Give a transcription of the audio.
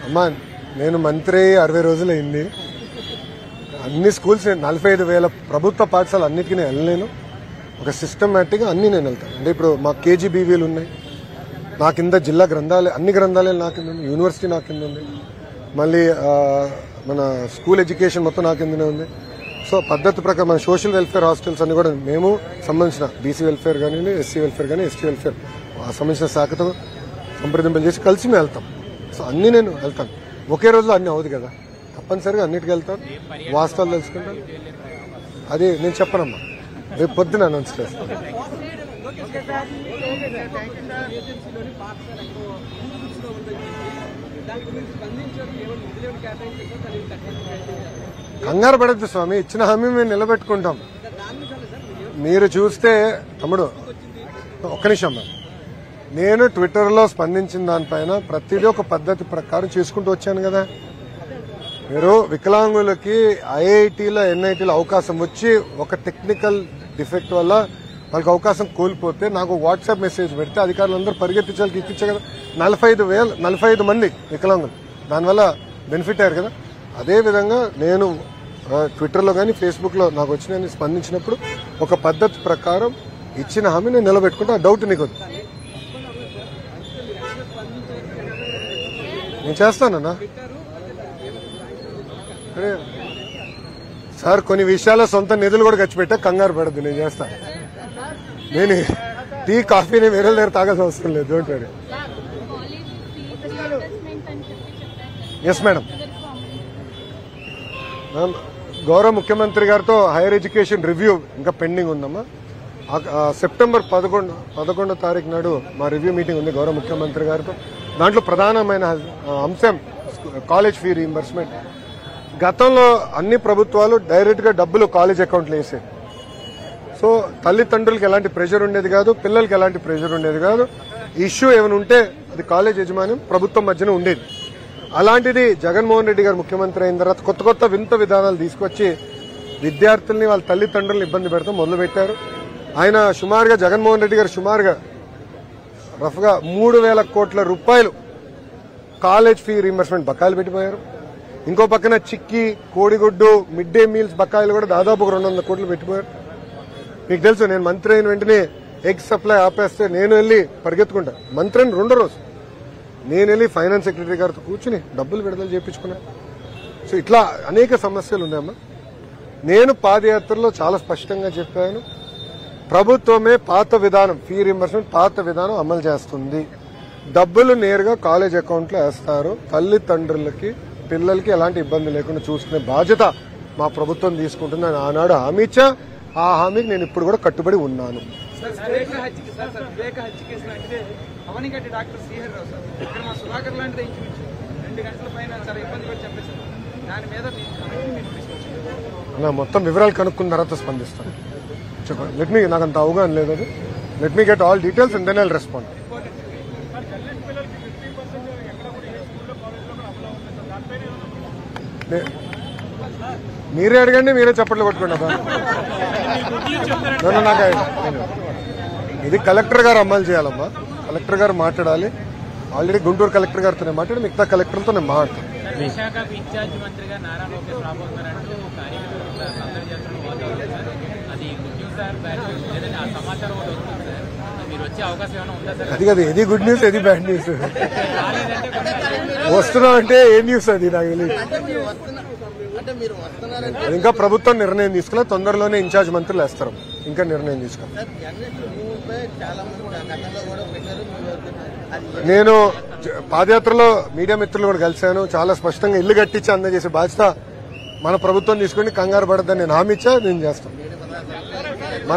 అమ్మా నేను మంత్రి 60 రోజులు అయింది. అన్ని స్కూల్స్ 45,000 ప్రభుత్వ పాఠశాలలు అన్నిటికీ నేను వెళ్ళలేను. ఒక సిస్టమేటిక్గా అన్ని నేను వెళ్తాను. అంటే ఇప్పుడు మా కేజీబీవీలు ఉన్నాయి, నా కింద జిల్లా గ్రంథాలయం, అన్ని గ్రంథాలయాలు నా కింద ఉంది, యూనివర్సిటీ నా కింద ఉంది, మళ్ళీ మన స్కూల్ ఎడ్యుకేషన్ మొత్తం నా కిందనే ఉంది. సో పద్ధతి ప్రకారం మన సోషల్ వెల్ఫేర్ హాస్టల్స్ అన్ని కూడా మేము సంబంధించిన బీసీ వెల్ఫేర్ కానీ, ఎస్సీ వెల్ఫేర్ కానీ, ఎస్టీ వెల్ఫేర్ సంబంధించిన శాఖతో సంప్రదింపులు చేసి కలిసి మేము వెళ్తాం. సో అన్ని నేను వెళ్తాను. ఒకే రోజులో అన్ని అవుతుంది కదా, తప్పనిసరిగా అన్నిటికీ వెళ్తాను, వాస్తవాలు తెలుసుకుంటాను. అది నేను చెప్పనమ్మా, రేపు పొద్దున అనౌన్స్ చేస్తాను. కంగారు పడద్దు స్వామి, ఇచ్చిన హామీ మేము నిలబెట్టుకుంటాం. మీరు చూస్తే తమ్ముడు ఒక్క నిమిషం, నేను ట్విట్టర్లో స్పందించిన దానిపైన ప్రతిదీ ఒక పద్ధతి ప్రకారం చేసుకుంటూ వచ్చాను కదా. మీరు వికలాంగులకి ఐఐటీలో ఎన్ఐటీలో అవకాశం వచ్చి ఒక టెక్నికల్ డిఫెక్ట్ వల్ల వాళ్ళకి అవకాశం కోల్పోతే నాకు వాట్సాప్ మెసేజ్ పెడితే అధికారులందరూ పరిగెత్తించాలి, ఇప్పించే కదా. 45 మంది వికలాంగులు దానివల్ల బెనిఫిట్ అయ్యారు కదా. అదేవిధంగా నేను ట్విట్టర్లో కానీ ఫేస్బుక్లో నాకు వచ్చిన స్పందించినప్పుడు ఒక పద్ధతి ప్రకారం ఇచ్చిన హామీ నేను నిలబెట్టుకుంటే ఆ డౌట్ నీకు నేను చేస్తానన్నా. సార్ కొన్ని విషయాల్లో సొంత నిధులు కూడా ఖర్చు పెట్టా, కంగారు పడద్దు, నేను చేస్తాను. నేను టీ కాఫీని వేరే దగ్గర తాగాల్సిన అవసరం లేదు. Don't worry. ఎస్ మేడం, గౌరవ ముఖ్యమంత్రి గారితో హైయర్ ఎడ్యుకేషన్ రివ్యూ ఇంకా పెండింగ్ ఉందమ్మా. సెప్టెంబర్ 11వ తారీఖు నాడు మా రివ్యూ మీటింగ్ ఉంది గౌరవ ముఖ్యమంత్రి గారితో. దాంట్లో ప్రధానమైన అంశం కాలేజ్ ఫీ రీయింబర్స్మెంట్. గతంలో అన్ని ప్రభుత్వాలు డైరెక్ట్ గా డబ్బులు కాలేజ్ అకౌంట్లో వేసేది. సో తల్లిదండ్రులకి ఎలాంటి ప్రెషర్ ఉండేది కాదు, పిల్లలకి ఎలాంటి ప్రెషర్ ఉండేది కాదు. ఇష్యూ ఏమైనా ఉంటే అది కాలేజ్ యజమాన్యం ప్రభుత్వం మధ్యన ఉండేది. అలాంటిది జగన్మోహన్ రెడ్డి గారు ముఖ్యమంత్రి అయిన తర్వాత కొత్త వింత విధానాలు తీసుకొచ్చి విద్యార్థుల్ని వాళ్ళ తల్లిదండ్రులను ఇబ్బంది పెడతాం మొదలుపెట్టారు. ఆయన సుమారుగా జగన్మోహన్ రెడ్డి గారు సుమారుగా రఫ్గా 3,000 కోట్ల రూపాయలు కాలేజ్ ఫీ రీయింబర్స్మెంట్ బకాయిలు పెట్టిపోయారు. ఇంకో పక్కన చిక్కీ, కోడిగుడ్డు, మిడ్ డే మీల్స్ బకాయిలు కూడా దాదాపు 200 కోట్లు పెట్టిపోయారు. మీకు తెలుసు, నేను మంత్రి అయిన వెంటనే ఎగ్ సప్లై ఆపేస్తే నేను వెళ్ళి పరిగెత్తుకుంటా. మంత్రి అయిన 2 రోజు నేను వెళ్ళి ఫైనాన్స్ సెక్రటరీ గారితో కూర్చుని డబ్బులు విడుదల చేయించుకున్నా. సో ఇట్లా అనేక సమస్యలు ఉన్నాయమ్మా. నేను పాదయాత్రలో చాలా స్పష్టంగా చెప్పాను, ప్రభుత్వమే పాత విధానం ఫీ రీయింబర్స్మెంట్ పాత విధానం అమలు చేస్తుంది. డబ్బులు నేరుగా కాలేజ్ అకౌంట్లో వేస్తారు. తల్లిదండ్రులకి పిల్లలకి ఎలాంటి ఇబ్బంది లేకుండా చూసుకునే బాధ్యత మా ప్రభుత్వం తీసుకుంటుంది అని ఆనాడు హామీ ఇచ్చా. ఆ హామీకి నేను ఇప్పుడు కూడా కట్టుబడి ఉన్నాను. అలా మొత్తం వివరాలు కనుక్కున్న తర్వాత స్పందిస్తాను. చెప్పండి, నాకు అంత అవగాహన లేదు. అది let me get all details and then I'll respond. మీరే అడగండి, మీరే చప్పట్లు కొట్టుకోండి. నాకు ఇది కలెక్టర్ గారు అమలు చేయాలమ్మా, కలెక్టర్ గారు మాట్లాడాలి. ఆల్రెడీ గుంటూరు కలెక్టర్ గారితోనే మాట్లాడి మిగతా కలెక్టర్తో నేను మాట్లాడతాను. అది కదా, ఏది గుడ్ న్యూస్ ఏది బ్యాడ్ న్యూస్. వస్తున్నాం అంటే ఏ న్యూస్ అది నాకు తెలియదు. ఇంకా ప్రభుత్వం నిర్ణయం తీసుకున్నా, తొందరలోనే ఇన్ఛార్జ్ మంత్రులు వేస్తారు. ఇంకా నిర్ణయం తీసుకున్నా. నేను పాదయాత్రలో మీడియా మిత్రులు కూడా కలిశాను. చాలా స్పష్టంగా ఇల్లు కట్టించి అందజేసే బాధ్యత మన ప్రభుత్వం తీసుకుని కంగారు పడద్దని నేను హామీ ఇచ్చా. నేను చేస్తాను.